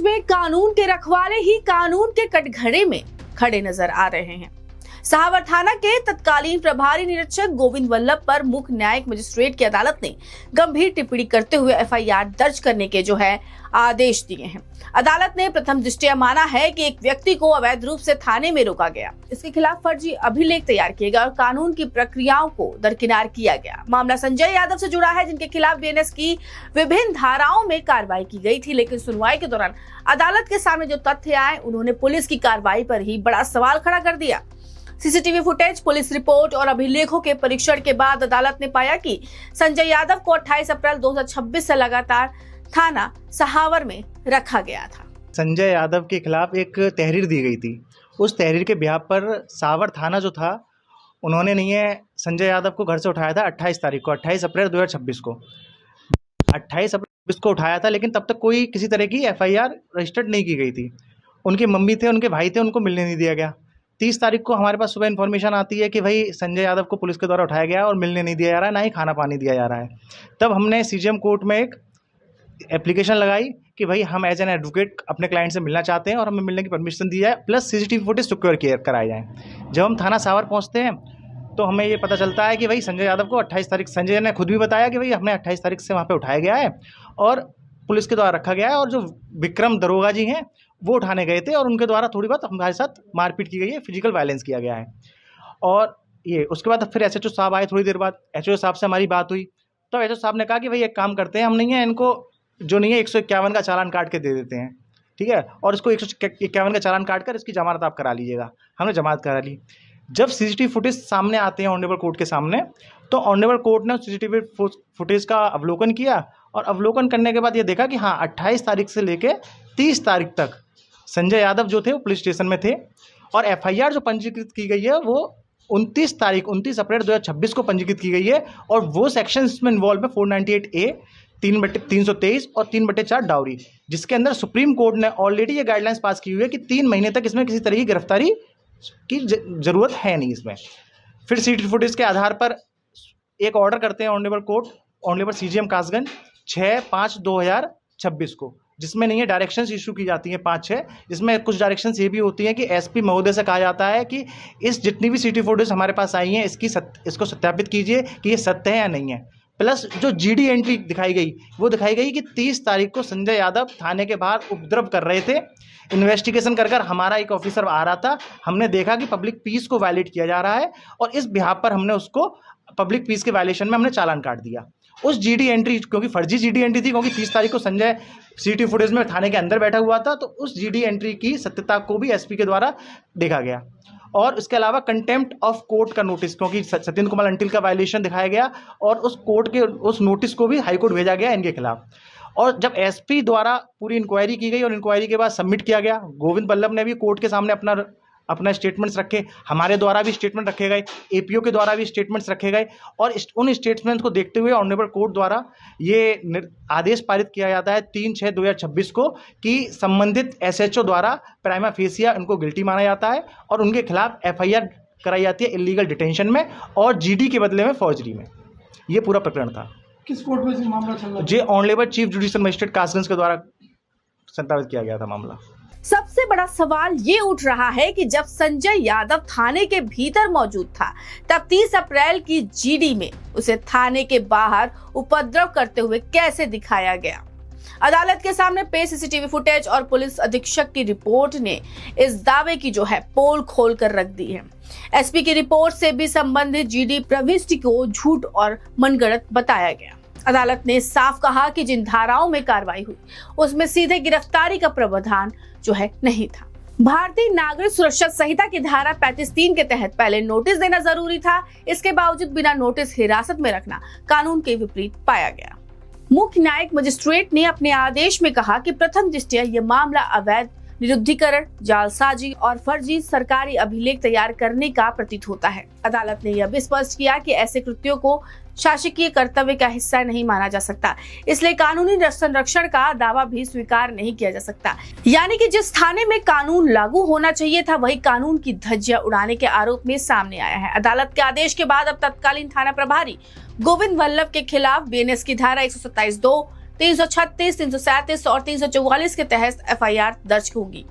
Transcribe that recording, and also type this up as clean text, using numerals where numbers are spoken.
समाज में कानून के रखवाले ही कानून के कटघरे में खड़े नजर आ रहे हैं। सहावर थाना के तत्कालीन प्रभारी निरीक्षक गोविंद वल्लभ पर मुख्य न्यायिक मजिस्ट्रेट की अदालत ने गंभीर टिप्पणी करते हुए एफआईआर दर्ज करने के आदेश दिए हैं। अदालत ने प्रथम दृष्टया माना है कि एक व्यक्ति को अवैध रूप से थाने में रोका गया, इसके खिलाफ फर्जी अभिलेख तैयार किए गए और कानून की प्रक्रियाओं को दरकिनार किया गया। मामला संजय यादव से जुड़ा है, जिनके खिलाफ बीएनएस की विभिन्न धाराओं में कार्रवाई की गई थी, लेकिन सुनवाई के दौरान अदालत के सामने जो तथ्य आए उन्होंने पुलिस की कार्रवाई पर ही बड़ा सवाल खड़ा कर दिया। सीसीटीवी फुटेज, पुलिस रिपोर्ट और अभिलेखों के परीक्षण के बाद अदालत ने पाया कि संजय यादव को 28 अप्रैल 2026 से लगातार थाना सहावर में रखा गया था। संजय यादव के खिलाफ एक तहरीर दी गई थी। उस तहरीर के बिहाफ पर सहावर थाना जो था, उन्होंने नहीं है संजय यादव को घर से उठाया था 28 तारीख को, 28 अप्रैल 2026 को 28 अप्रैल को उठाया था, लेकिन तब तक कोई किसी तरह की एफआईआर रजिस्टर्ड नहीं की गई थी। उनके मम्मी थे, उनके भाई थे, उनको मिलने नहीं दिया गया। 30 तारीख को हमारे पास सुबह इन्फॉर्मेशन आती है कि भाई संजय यादव को पुलिस के द्वारा उठाया गया और मिलने नहीं दिया जा रहा है, ना ही खाना पानी दिया जा रहा है। तब हमने सीजीएम कोर्ट में एक एप्लीकेशन लगाई कि भाई हम एज एन एडवोकेट अपने क्लाइंट से मिलना चाहते हैं और हमें मिलने की परमिशन दी जाए, प्लस सीसीटीवी फुटेज सिक्योर कराए जाएँ। जब हम थाना सहावर पहुँचते हैं तो हमें ये पता चलता है कि भाई संजय यादव को 28 तारीख, संजय ने खुद भी बताया कि भाई हमें 28 तारीख से वहाँ पे उठाया गया है और पुलिस के द्वारा रखा गया है, और जो विक्रम दरोगा जी हैं वो उठाने गए थे और उनके द्वारा थोड़ी बहुत हमारे साथ मारपीट की गई है, फिजिकल वायलेंस किया गया है। और ये उसके बाद फिर एसएचओ साहब आए, थोड़ी देर बाद एसएचओ साहब से हमारी बात हुई तो एसएचओ साहब ने कहा कि भाई एक काम करते हैं, हम नहीं है इनको जो नहीं है 151 का चालान काट के दे देते हैं, ठीक है, और इसको 151 का चालान काट कर इसकी जमानत आप करा लीजिएगा। हमने जमानत करा ली। जब सीसीटीवी फुटेज सामने आते हैं ऑनरेबल कोर्ट के सामने, तो ऑनरेबल कोर्ट ने सीसीटीवी फुटेज का अवलोकन किया और अवलोकन करने के बाद ये देखा कि हाँ 28 तारीख से लेके 30 तारीख तक संजय यादव जो थे वो पुलिस स्टेशन में थे, और एफआईआर जो पंजीकृत की गई है वो 29 अप्रैल 2026 को पंजीकृत की गई है, और वो सेक्शन इसमें इन्वॉल्व है 498A, 3/323 और 3/4 डाउरी, जिसके अंदर सुप्रीम कोर्ट ने ऑलरेडी ये गाइडलाइंस पास की हुई है कि 3 महीने तक इसमें किसी तरह की गिरफ्तारी की ज़रूरत है नहीं इसमें। फिर सीसीटीवी फुटेज के आधार पर एक ऑर्डर करते हैं honourable court, honourable CGM Kasganj 6/5/2026 को, जिसमें नहीं है डायरेक्शंस इशू की जाती हैं 5-6, जिसमें कुछ डायरेक्शंस ये भी होती हैं कि एसपी महोदय से कहा जाता है कि इस जितनी भी सीसीटीवी फुटेज हमारे पास आई हैं इसको सत्यापित कीजिए कि ये सत्य है या नहीं है। प्लस जो जीडी एंट्री दिखाई गई वो दिखाई गई कि 30 तारीख को संजय यादव थाने के बाहर उपद्रव कर रहे थे। इन्वेस्टिगेशन कर हमारा एक ऑफिसर आ रहा था, हमने देखा कि पब्लिक पीस को वायलेट किया जा रहा है और इस बिहाफ पर हमने उसको पब्लिक पीस के वायलेशन में हमने चालान काट दिया। उस जीडी एंट्री, क्योंकि फर्जी जीडी एंट्री थी, क्योंकि 30 तारीख को संजय सीसीटीवी फुटेज में थाने के अंदर बैठा हुआ था, तो उस जीडी एंट्री की सत्यता को भी एसपी के द्वारा देखा गया। और इसके अलावा कंटेम्प्ट ऑफ कोर्ट का नोटिस, क्योंकि सत्येंद्र कुमार अंटिल का वायलेशन दिखाया गया और उस कोर्ट के उस नोटिस को भी हाईकोर्ट भेजा गया इनके खिलाफ। और जब एसपी द्वारा पूरी इंक्वायरी की गई और इंक्वायरी के बाद सबमिट किया गया, गोविंद वल्लभ ने भी कोर्ट के सामने अपना स्टेटमेंट्स रखे, हमारे द्वारा भी स्टेटमेंट रखे गए, एपीओ के द्वारा भी स्टेटमेंट्स रखे गए, और उन स्टेटमेंट्स को देखते हुए ऑनरेबल कोर्ट द्वारा ये आदेश पारित किया जाता है 3/6/2026 को कि संबंधित एसएचओ द्वारा प्राइमा फेसिया उनको गिल्टी माना जाता है और उनके खिलाफ एफआईआर कराई जाती है इलीगल डिटेंशन में और जीडी के बदले में फौजरी में। ये पूरा प्रकरण था। किस कोर्ट में मामला चल रहा है? ये honourable chief judicial magistrate Kasganj के द्वारा संतावित किया गया था मामला। सबसे बड़ा सवाल ये उठ रहा है कि जब संजय यादव थाने के भीतर मौजूद था, तब 30 अप्रैल की जीडी में उसे थाने के बाहर उपद्रव करते हुए कैसे दिखाया गया। अदालत के सामने पेश सीसीटीवी फुटेज और पुलिस अधीक्षक की रिपोर्ट ने इस दावे की पोल खोल कर रख दी है। एसपी की रिपोर्ट से भी संबंधित जीडी प्रविष्टि को झूठ और मनगढ़ंत बताया गया। अदालत ने साफ कहा कि जिन धाराओं में कार्रवाई हुई उसमें सीधे गिरफ्तारी का प्रावधान नहीं था। भारतीय नागरिक सुरक्षा संहिता की धारा 35(3) के तहत पहले नोटिस देना जरूरी था। इसके बावजूद बिना नोटिस हिरासत में रखना कानून के विपरीत पाया गया। मुख्य न्यायिक मजिस्ट्रेट ने अपने आदेश में कहा कि प्रथम दृष्टया यह मामला अवैध निरुद्धीकरण, जालसाजी और फर्जी सरकारी अभिलेख तैयार करने का प्रतीत होता है। अदालत ने यह भी स्पष्ट किया कि ऐसे कृत्यों को शासकीय कर्तव्य का हिस्सा नहीं माना जा सकता, इसलिए कानूनी संरक्षण का दावा भी स्वीकार नहीं किया जा सकता। यानी कि जिस थाने में कानून लागू होना चाहिए था, वही कानून की धज्जियां उड़ाने के आरोप में सामने आया है। अदालत के आदेश के बाद अब तत्कालीन थाना प्रभारी गोविंद वल्लभ के खिलाफ बीएनएस की धारा 127(2), 336, 337 और 344 के तहत FIR दर्ज होगी।